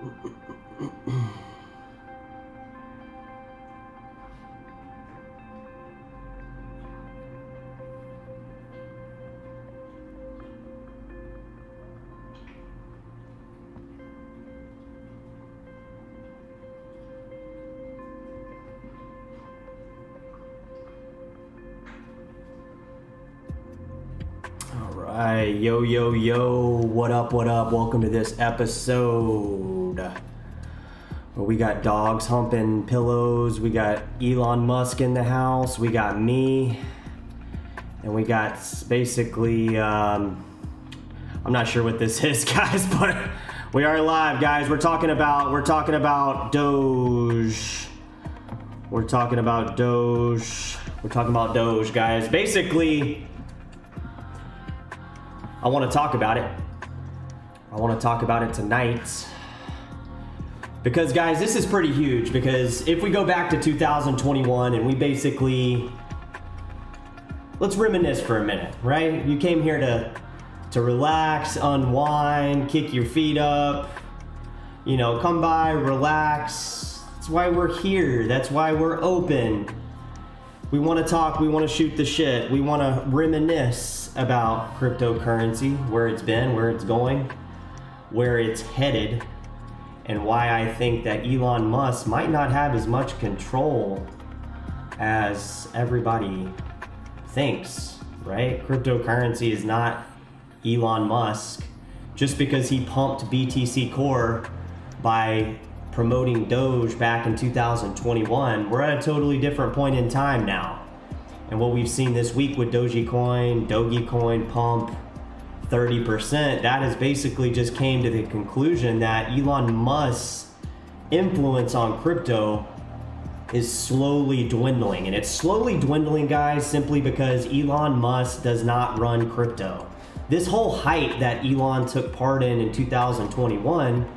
Alright, yo, what up, welcome to this episode where we got dogs humping pillows, we got Elon Musk in the house, we got me, and we got basically, I'm not sure what this is, guys, but we are live, guys. We're talking about DOGE. We're talking about DOGE, guys. Basically, I want to talk about it. I want to talk about it tonight. Because, guys, this is pretty huge. Because if we go back to 2021 and we basically... Let's reminisce for a minute, right? You came here to relax, unwind, kick your feet up. You know, come by, relax. That's why we're here. That's why we're open. We want to talk, we want to shoot the shit, we want to reminisce about cryptocurrency, where it's been, where it's going, where it's headed, and why I think that Elon Musk might not have as much control as everybody thinks, right? Cryptocurrency is not Elon Musk. Just because he pumped BTC Core by promoting Doge back in 2021, we're at a totally different point in time now. And what we've seen this week with Dogecoin pump 30%, that has basically just came to the conclusion that Elon Musk's influence on crypto is slowly dwindling. And it's slowly dwindling, guys, simply because Elon Musk does not run crypto. This whole hype that Elon took part in 2021,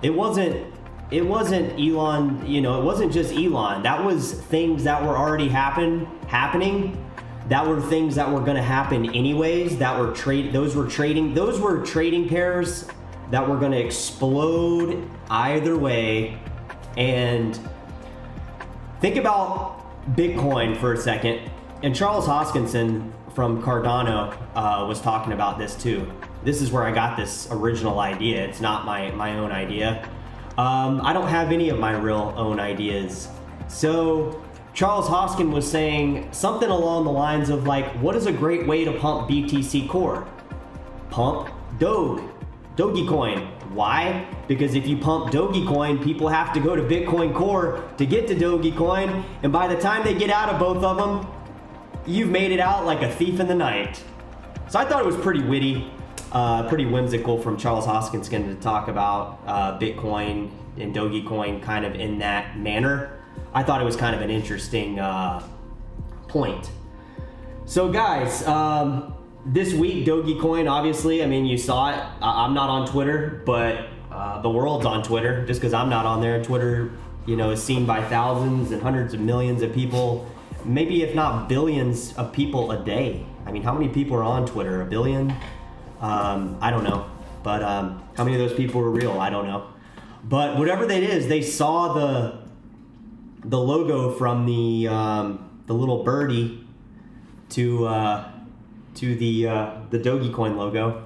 it wasn't Elon, you know, it wasn't just Elon. That was things that were already happening. That were things that were going to happen anyways. Those were trading pairs that were going to explode either way. And think about Bitcoin for a second. And Charles Hoskinson from Cardano was talking about this too. This is where I got this original idea. It's not my own idea. I don't have any of my real own ideas. So Charles Hoskin was saying something along the lines of like, what is a great way to pump BTC Core? Pump Dogecoin. Why? Because if you pump Dogecoin, people have to go to Bitcoin Core to get to Dogecoin. And by the time they get out of both of them, you've made it out like a thief in the night. So I thought it was pretty witty. Pretty whimsical from Charles Hoskinson to talk about Bitcoin and Dogecoin kind of in that manner. I thought it was kind of an interesting point. So guys, this week Dogecoin, obviously, I mean, you saw it. I'm not on Twitter, but the world's on Twitter. Just because I'm not on there, Twitter, you know, is seen by thousands and hundreds of millions of people, maybe if not billions of people a day. I mean, how many people are on Twitter? A billion? I don't know, but how many of those people were real? I don't know. But whatever that is, they saw the logo from the little birdie to the Dogecoin logo,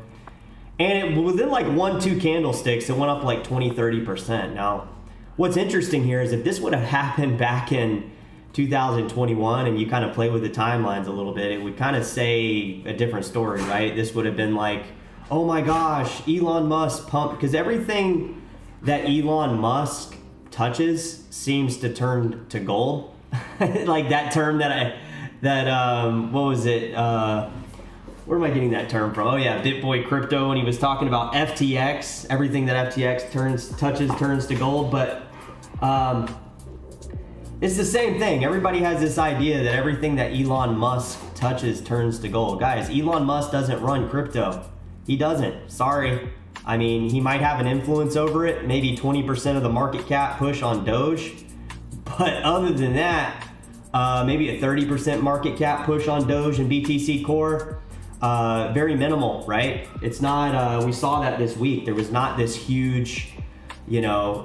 and within like 1-2 candlesticks, it went up like 20-30%. Now, what's interesting here is if this would have happened back in 2021 and you kind of play with the timelines a little bit, it would kind of say a different story, right? This would have been like, oh my gosh, Elon Musk pumped, because everything that Elon Musk touches seems to turn to gold. Like that term that what was it? Where am I getting that term from? Oh yeah, BitBoy Crypto, and he was talking about FTX. Everything that FTX touches turns to gold, but it's the same thing. Everybody has this idea that everything that Elon Musk touches turns to gold. Guys, Elon Musk doesn't run crypto. He doesn't. Sorry. I mean, he might have an influence over it, maybe 20% of the market cap push on Doge. But other than that, maybe a 30% market cap push on Doge and BTC Core. Very minimal, right? It's not, we saw that this week. There was not this huge you know,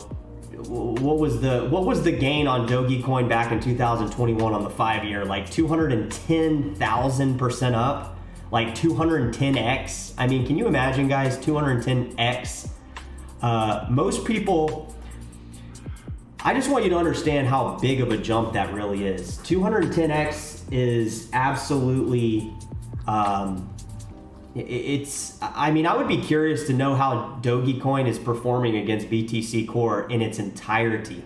what was the gain on Dogecoin back in 2021 on the 5-year? Like 210,000% up, like 210x. I mean, can you imagine, guys? 210x. Most people, I just want you to understand how big of a jump that really is. 210x is absolutely, I mean, I would be curious to know how Dogecoin is performing against BTC Core in its entirety.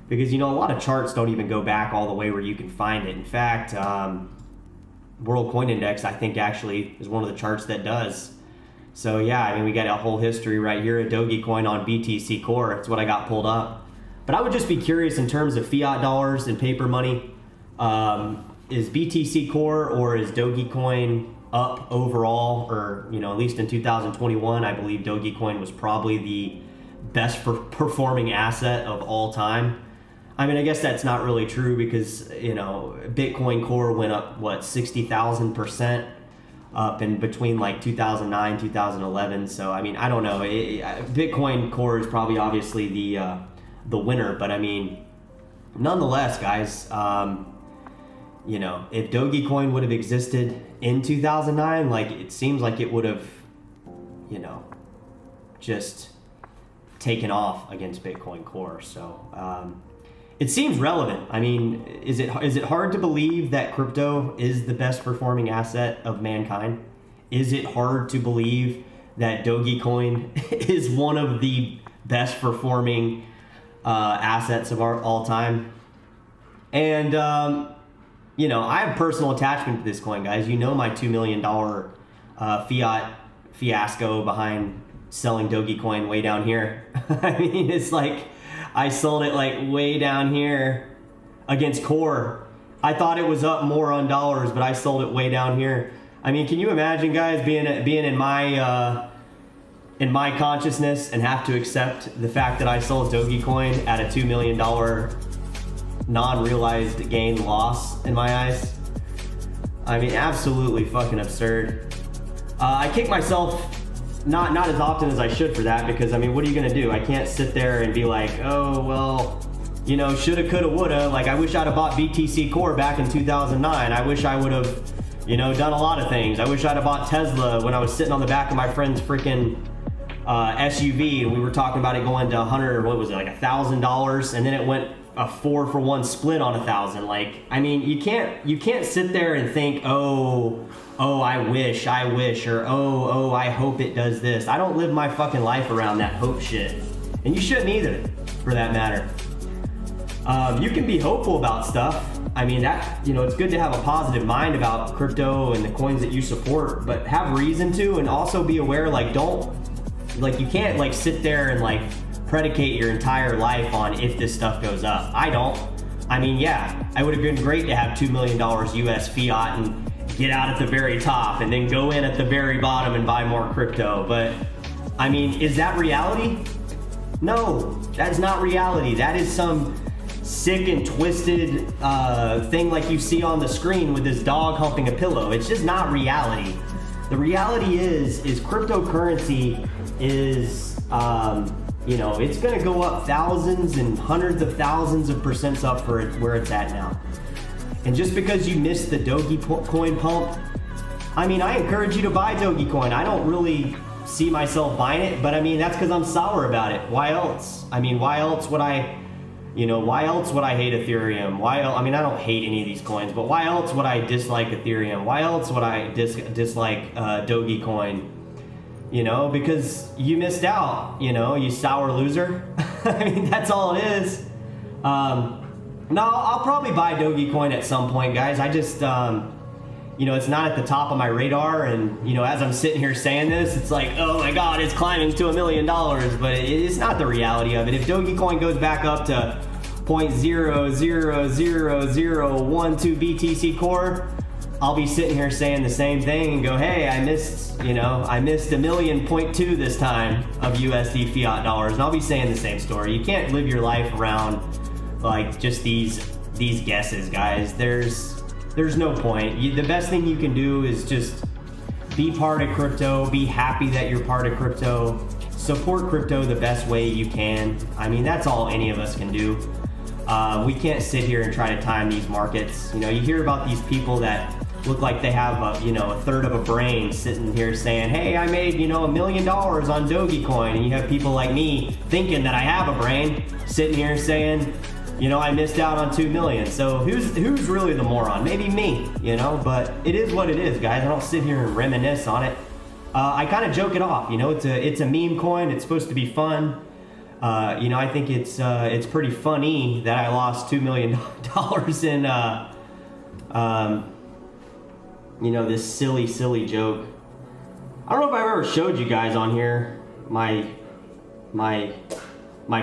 Because, you know, a lot of charts don't even go back all the way where you can find it. In fact, World Coin Index, I think, actually is one of the charts that does. So yeah, I mean, we got a whole history right here at Dogecoin on BTC Core. It's what I got pulled up. But I would just be curious in terms of fiat dollars and paper money. Is BTC Core or is Dogecoin up overall? Or, you know, at least in 2021, I believe Dogecoin was probably the best performing asset of all time. I mean, I guess that's not really true because, you know, Bitcoin Core went up, what, 60,000% up in between like 2009, 2011. So, I mean, I don't know. Bitcoin Core is probably obviously the winner, but I mean, nonetheless, guys, you know, if Dogecoin would have existed in 2009, like, it seems like it would have, you know, just taken off against Bitcoin Core. So, it seems relevant. I mean, is it hard to believe that crypto is the best performing asset of mankind? Is it hard to believe that Dogecoin is one of the best performing assets of all time? And, you know, I have personal attachment to this coin, guys. You know my $2 million fiat fiasco behind selling Dogecoin way down here. I mean, it's like, I sold it like way down here against Core. I thought it was up more on dollars, but I sold it way down here. I mean, can you imagine, guys, being in my consciousness and have to accept the fact that I sold Dogecoin at a $2 million non-realized gain loss in my eyes? I mean, absolutely fucking absurd. I kick myself not as often as I should for that, because I mean, what are you gonna do? I can't sit there and be like, oh well, you know, shoulda, coulda, woulda. Like, I wish I'd have bought BTC Core back in 2009. I wish I would have, you know, done a lot of things. I wish I'd have bought Tesla when I was sitting on the back of my friend's freaking SUV, and we were talking about it going to 100, or what was it, like $1,000, and then it went a 4-for-1 split on 1,000. Like, I mean, you can't sit there and think, oh, I wish, or oh, I hope it does this. I don't live my fucking life around that hope shit. And you shouldn't either, for that matter. You can be hopeful about stuff. I mean, that, you know, it's good to have a positive mind about crypto and the coins that you support, but have reason to, and also be aware, like, you can't like sit there and like predicate your entire life on if this stuff goes up. I don't. I mean, yeah, I would have been great to have $2 million US fiat and get out at the very top and then go in at the very bottom and buy more crypto. But I mean, is that reality? No, that's not reality. That is some sick and twisted thing like you see on the screen with this dog humping a pillow. It's just not reality. The reality is cryptocurrency is, you know, it's going to go up thousands and hundreds of thousands of percents up for where it's at now. And just because you missed the Dogecoin pump, I mean, I encourage you to buy Dogecoin. I don't really see myself buying it, but I mean, that's because I'm sour about it. Why else? I mean, why else would I hate Ethereum? I mean, I don't hate any of these coins, but why else would I dislike Ethereum? Why else would I dislike Dogecoin? You know, because you missed out, you know, you sour loser. I mean, that's all it is. No, I'll probably buy Dogecoin at some point, guys. I just, you know, it's not at the top of my radar. And, you know, as I'm sitting here saying this, it's like, oh my God, it's climbing to $1 million. But it's not the reality of it. If Dogecoin goes back up to 0.0000012 BTC Core, I'll be sitting here saying the same thing and go, hey, I missed $1.2 million this time of USD fiat dollars. And I'll be saying the same story. You can't live your life around like just these guesses, guys. There's no point. The best thing you can do is just be part of crypto, be happy that you're part of crypto, support crypto the best way you can. I mean, that's all any of us can do. We can't sit here and try to time these markets. You know, you hear about these people that look like they have a third of a brain sitting here saying, hey, I made, $1 million on Dogecoin. And you have people like me thinking that I have a brain sitting here saying, I missed out on 2 million. So who's really the moron? Maybe me, but it is what it is, guys. I don't sit here and reminisce on it. I kind of joke it off, it's a meme coin. It's supposed to be fun. I think it's pretty funny that I lost $2 million in, this silly joke. I don't know if I've ever showed you guys on here my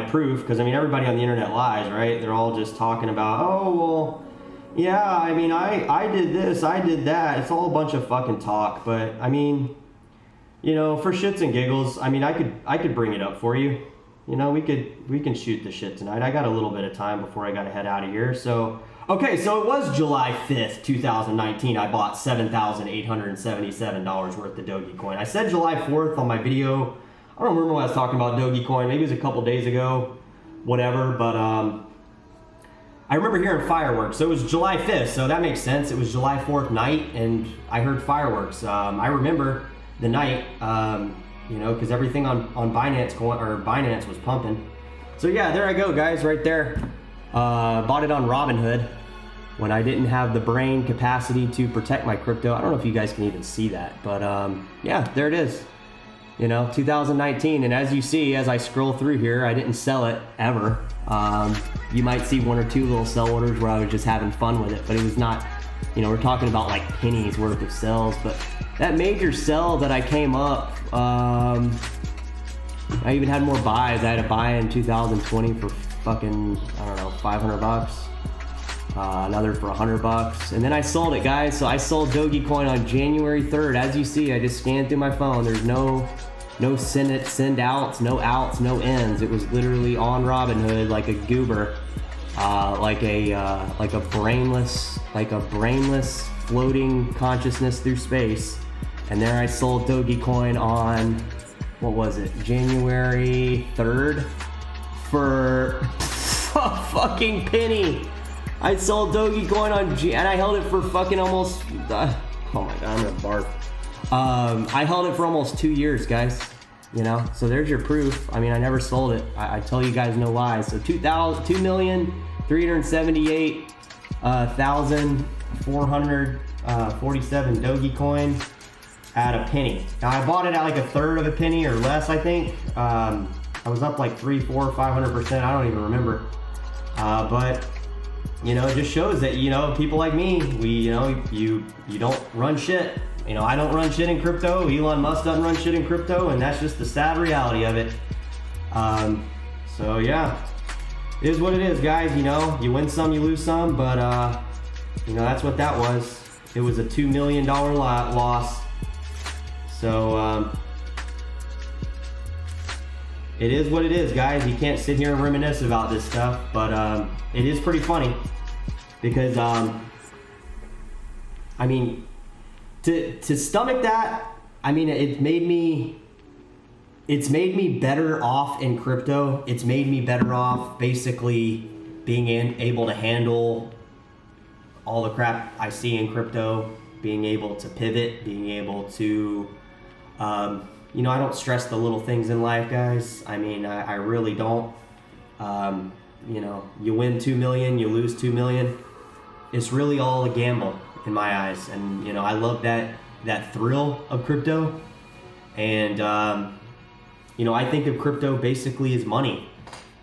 proof, because everybody on the internet lies, right? They're all just talking about, oh, well, yeah, I did this, I did that. It's all a bunch of fucking talk, but for shits and giggles, I could bring it up for you. We can shoot the shit tonight. I got a little bit of time before I got to head out of here. So, okay, so it was July 5th, 2019. I bought $7,877 worth of Dogecoin. I said July 4th on my video. I don't remember when I was talking about Dogecoin. Maybe it was a couple days ago, whatever. But I remember hearing fireworks. So it was July 5th, so that makes sense. It was July 4th night, and I heard fireworks. I remember the night, because everything on Binance was pumping. So yeah, there I go, guys, right there. Bought it on Robinhood when I didn't have the brain capacity to protect my crypto. I don't know if you guys can even see that, but yeah, there it is. 2019, and as you see, as I scroll through here, I didn't sell it ever. You might see one or two little sell orders where I was just having fun with it, but it was not, we're talking about like pennies worth of sells. But that major sell that I came up, I even had more buys. I had a buy in 2020 for fucking, I don't know, $500. Another for $100, and then I sold it, guys. So I sold Dogecoin on January 3rd. As you see, I just scanned through my phone. There's no send outs, no outs, no ends. It was literally on Robinhood like a goober, like a brainless floating consciousness through space. And there I sold Dogecoin on, what was it, January 3rd for a fucking penny. I sold Dogecoin and I held it for fucking almost, oh my God, I'm gonna barf. I held it for almost 2 years, guys, so there's your proof. I never sold it. I tell you guys no lies. So 2,378,447 Dogecoin at a penny. Now I bought it at like a third of a penny or less, I think. I was up like 300, 400, 500%. I don't even remember. But it just shows that, people like me, you don't run shit. I don't run shit in crypto. Elon Musk doesn't run shit in crypto, and that's just the sad reality of it. So yeah, it is what it is, guys. You win some, you lose some, but that's what that was. It was a $2 million loss. So it is what it is, guys. You can't sit here and reminisce about this stuff, but it is pretty funny because to stomach that, it's made me better off in crypto. It's made me better off basically being able to handle all the crap I see in crypto, being able to pivot, being able to I don't stress the little things in life, guys. I really don't. You win 2 million, you lose 2 million. It's really all a gamble in my eyes. And, I love that thrill of crypto. And, I think of crypto basically as money.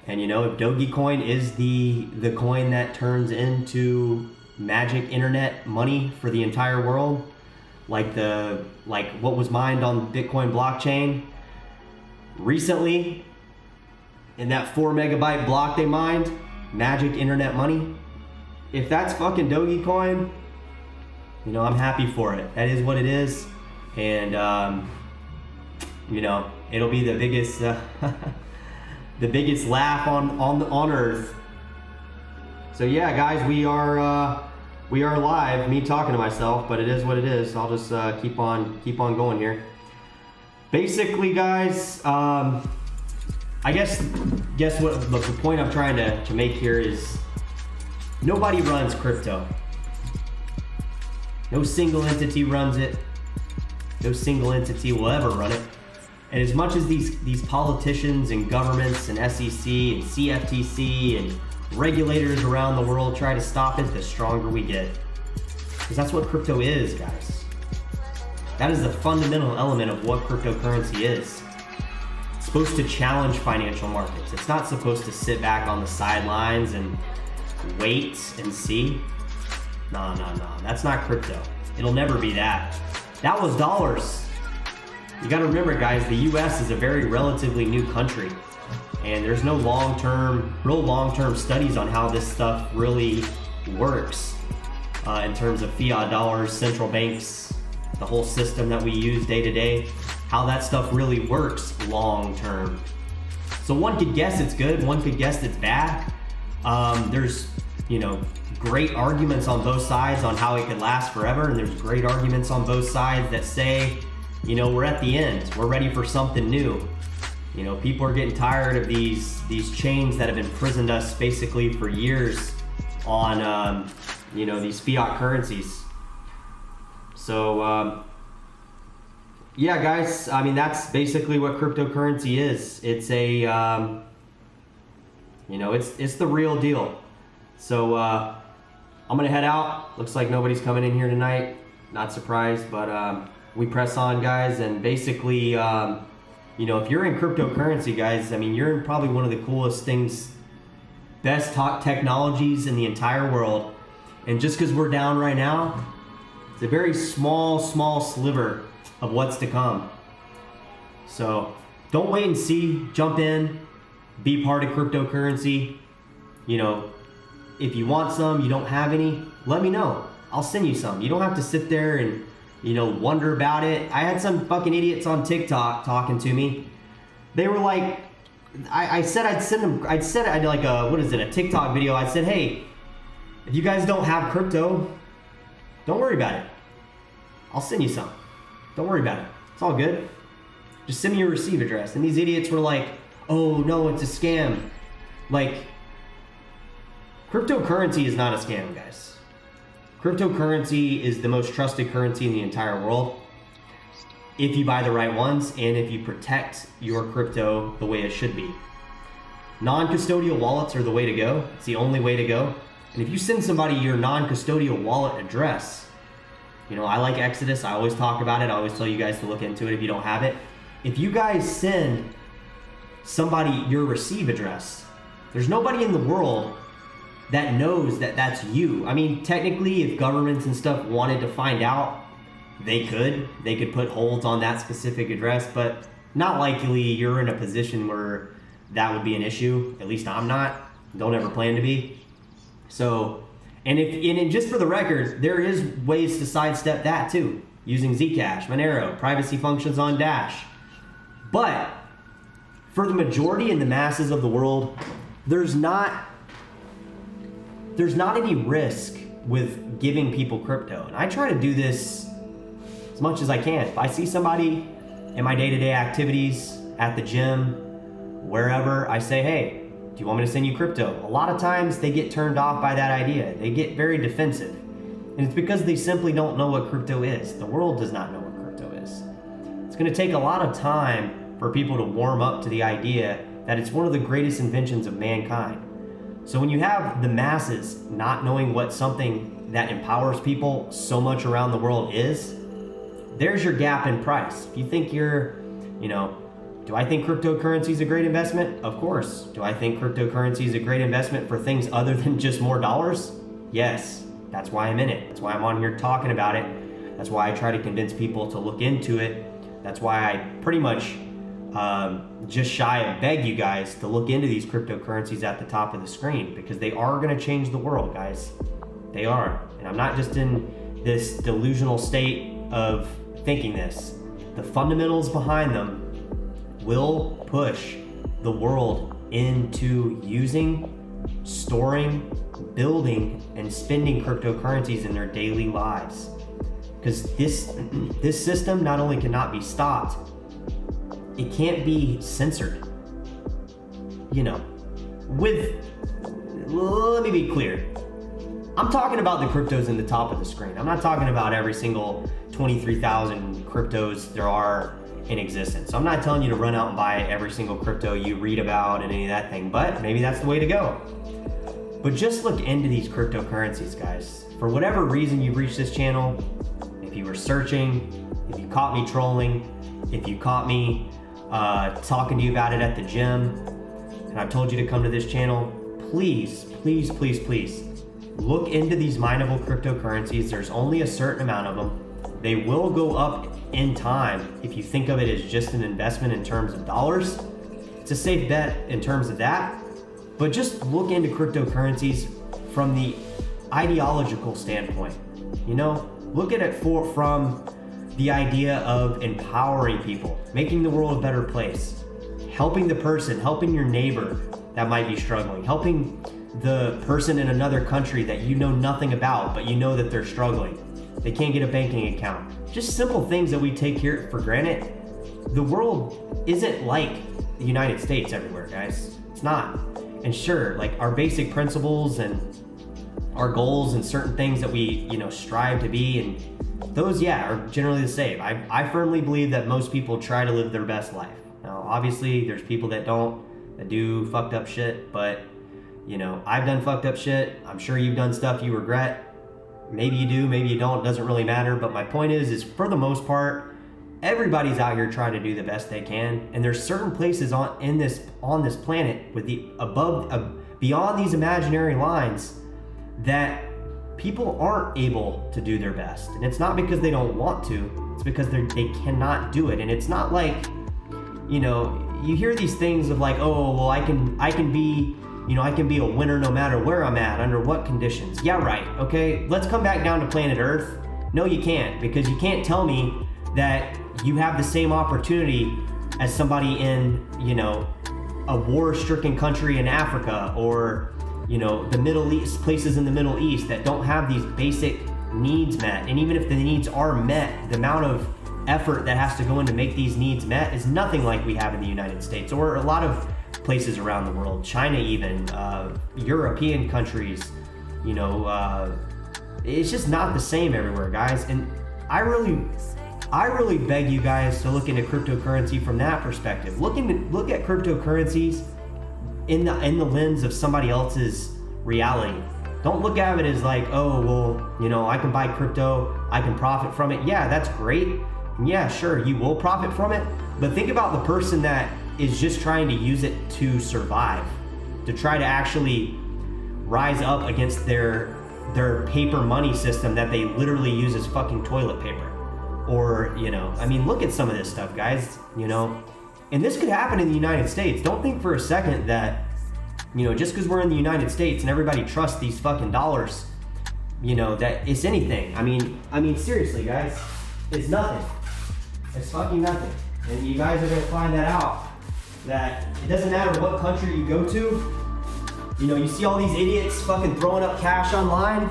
And, if Dogecoin is the coin that turns into magic internet money for the entire world, like what was mined on Bitcoin blockchain recently, in that 4 megabyte block they mined, magic internet money. If that's fucking Dogecoin, I'm happy for it. That is what it is. And it'll be the biggest the biggest laugh on earth. So yeah, guys, we are live, me talking to myself, but it is what it is. I'll just keep on going here. basically, guys, I guess what the point I'm trying to make here is nobody runs crypto. No single entity runs it. No single entity will ever run it. And as much as these politicians and governments and SEC and CFTC and regulators around the world try to stop it, the stronger we get. Because that's what crypto is, guys. That is the fundamental element of what cryptocurrency is. It's supposed to challenge financial markets. It's not supposed to sit back on the sidelines and wait and see. No. That's not crypto. It'll never be that. That was dollars. You gotta remember, guys, the US is a very relatively new country. And there's no real long-term studies on how this stuff really works in terms of fiat dollars, central banks, the whole system that we use day to day, how that stuff really works long-term. So one could guess it's good, one could guess it's bad. There's, great arguments on both sides on how it could last forever, and there's great arguments on both sides that say, we're at the end, we're ready for something new. People are getting tired of these chains that have imprisoned us basically for years on, these fiat currencies. So, yeah, guys, that's basically what cryptocurrency is. It's a, it's the real deal. So, I'm gonna head out. Looks like nobody's coming in here tonight. Not surprised, but we press on, guys. And basically, if you're in cryptocurrency, guys, you're in probably one of the coolest things, best technologies in the entire world. And just because we're down right now, it's a very small sliver of what's to come. So don't wait and see, jump in, be part of cryptocurrency. If you want some, you don't have any, let me know. I'll send you some. You don't have to sit there and, wonder about it. I had some fucking idiots on TikTok talking to me. They were like, I said I'd send them, a TikTok video. I said, hey, if you guys don't have crypto, don't worry about it. I'll send you some. Don't worry about it. It's all good. Just send me your receive address. And these idiots were like, oh no, it's a scam. Cryptocurrency is not a scam, guys. Cryptocurrency is the most trusted currency in the entire world. If you buy the right ones and if you protect your crypto the way it should be. Non-custodial wallets are the way to go. It's the only way to go. And if you send somebody your non-custodial wallet address, I like Exodus. I always talk about it. I always tell you guys to look into it if you don't have it. If you guys send somebody your receive address, there's nobody in the world that knows that that's you. Technically, if governments and stuff wanted to find out, they could put holds on that specific address, but not likely you're in a position where that would be an issue. At least I'm not. Don't ever plan to be. So, and just for the record, there is ways to sidestep that too, using Zcash, Monero, privacy functions on Dash. But for the majority and the masses of the world, there's not any risk with giving people crypto. And I try to do this as much as I can. If I see somebody in my day-to-day activities, at the gym, wherever, I say, hey, do you want me to send you crypto? A lot of times they get turned off by that idea. They get very defensive. And it's because they simply don't know what crypto is. The world does not know what crypto is. It's gonna take a lot of time for people to warm up to the idea that it's one of the greatest inventions of mankind. So when you have the masses not knowing what something that empowers people so much around the world is, there's your gap in price. If you think do I think cryptocurrency is a great investment? Of course. Do I think cryptocurrency is a great investment for things other than just more dollars? Yes. That's why I'm in it. That's why I'm on here talking about it. That's why I try to convince people to look into it. That's why I pretty much just shy of beg you guys to look into these cryptocurrencies at the top of the screen, because they are going to change the world, guys. They are. And I'm not just in this delusional state of thinking this. The fundamentals behind them will push the world into using, storing, building, and spending cryptocurrencies in their daily lives. Because this system not only cannot be stopped, it can't be censored. You know, let me be clear. I'm talking about the cryptos in the top of the screen. I'm not talking about every single 23,000 cryptos there are in existence. So I'm not telling you to run out and buy every single crypto you read about and any of that thing, but maybe that's the way to go. But just look into these cryptocurrencies, guys. For whatever reason you've reached this channel, if you were searching, if you caught me trolling, if you caught me talking to you about it at the gym, and I've told you to come to this channel, please, please, please, please, look into these mineable cryptocurrencies. There's only a certain amount of them. They will go up in time if you think of it as just an investment in terms of dollars. It's a safe bet in terms of that. But just look into cryptocurrencies from the ideological standpoint. You know, look at it from the idea of empowering people, making the world a better place, helping the person, helping your neighbor that might be struggling, helping the person in another country that you know nothing about, but you know that they're struggling. They can't get a banking account. Just simple things that we take here for granted. The world isn't like the United States everywhere, guys. It's not. And sure, like our basic principles and our goals and certain things that we, strive to be, and those, are generally the same. I firmly believe that most people try to live their best life. Now, obviously, there's people that don't, that do fucked up shit, but, I've done fucked up shit. I'm sure you've done stuff you regret. Maybe you do, maybe you don't, it doesn't really matter. But my point is for the most part, everybody's out here trying to do the best they can. And there's certain places on this planet with the beyond these imaginary lines that people aren't able to do their best. And it's not because they don't want to, it's because they cannot do it. And it's not like, you hear these things of like, oh, well, I can be a winner no matter where I'm at, under what conditions. Yeah, right. Okay, let's come back down to planet Earth. No, you can't, because you can't tell me that you have the same opportunity as somebody in, a war-stricken country in Africa, or, the Middle East, places in the Middle East that don't have these basic needs met. And even if the needs are met, the amount of effort that has to go in to make these needs met is nothing like we have in the United States, or a lot of places around the world, China even, European countries, it's just not the same everywhere, guys. And I really beg you guys to look into cryptocurrency from that perspective. Look at cryptocurrencies in the lens of somebody else's reality. Don't look at it as like, oh, well, I can buy crypto, I can profit from it. Yeah, that's great. Yeah, sure, you will profit from it. But think about the person that is just trying to use it to survive, to try to actually rise up against their paper money system that they literally use as fucking toilet paper. Or, look at some of this stuff, guys, and this could happen in the United States. Don't think for a second that, just because we're in the United States and everybody trusts these fucking dollars, that it's anything. I mean, seriously, guys, it's nothing. It's fucking nothing. And you guys are gonna find that out, that it doesn't matter what country you go to. You see all these idiots fucking throwing up cash online.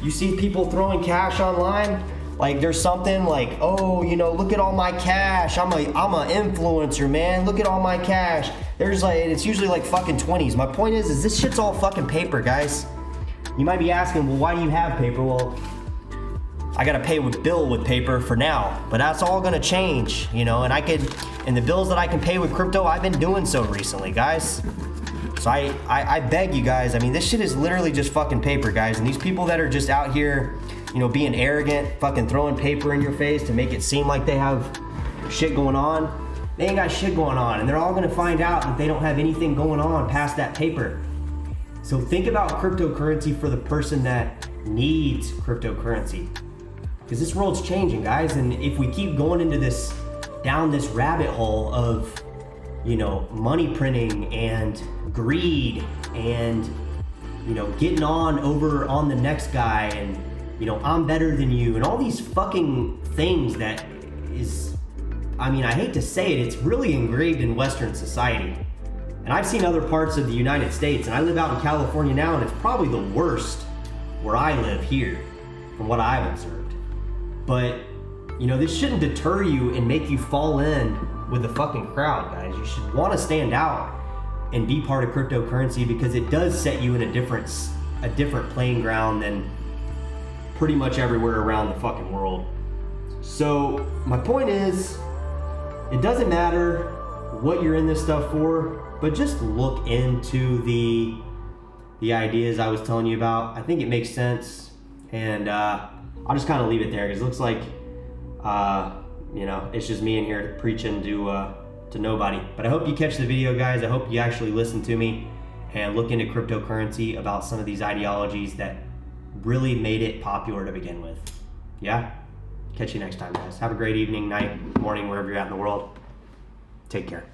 You see people throwing cash online. Like there's something like, oh, look at all my cash. I'm a influencer, man. Look at all my cash. It's usually like fucking 20s. My point is this shit's all fucking paper, guys. You might be asking, well, why do you have paper? Well, I gotta pay with paper for now, but that's all gonna change, and the bills that I can pay with crypto, I've been doing so recently, guys. So I beg you guys, this shit is literally just fucking paper, guys. And these people that are just out here, being arrogant, fucking throwing paper in your face to make it seem like they have shit going on, they ain't got shit going on. And they're all gonna find out that they don't have anything going on past that paper. So think about cryptocurrency for the person that needs cryptocurrency. Because this world's changing, guys. And if we keep going down this rabbit hole of, money printing and greed and, getting over on the next guy and, I'm better than you and all these fucking things that is, I hate to say it, it's really engraved in Western society. And I've seen other parts of the United States, and I live out in California now, and it's probably the worst where I live here from what I've observed. But, this shouldn't deter you and make you fall in with the fucking crowd, guys. You should want to stand out and be part of cryptocurrency because it does set you in a different playing ground than pretty much everywhere around the fucking world. So my point is, it doesn't matter what you're in this stuff for, but just look into the ideas I was telling you about. I think it makes sense, and I'll just kind of leave it there because it looks like it's just me in here preaching to nobody. But I hope you catch the video, guys. I hope you actually listen to me and look into cryptocurrency about some of these ideologies that really made it popular to begin with. Yeah? Catch you next time, guys. Have a great evening, night, morning, wherever you're at in the world. Take care.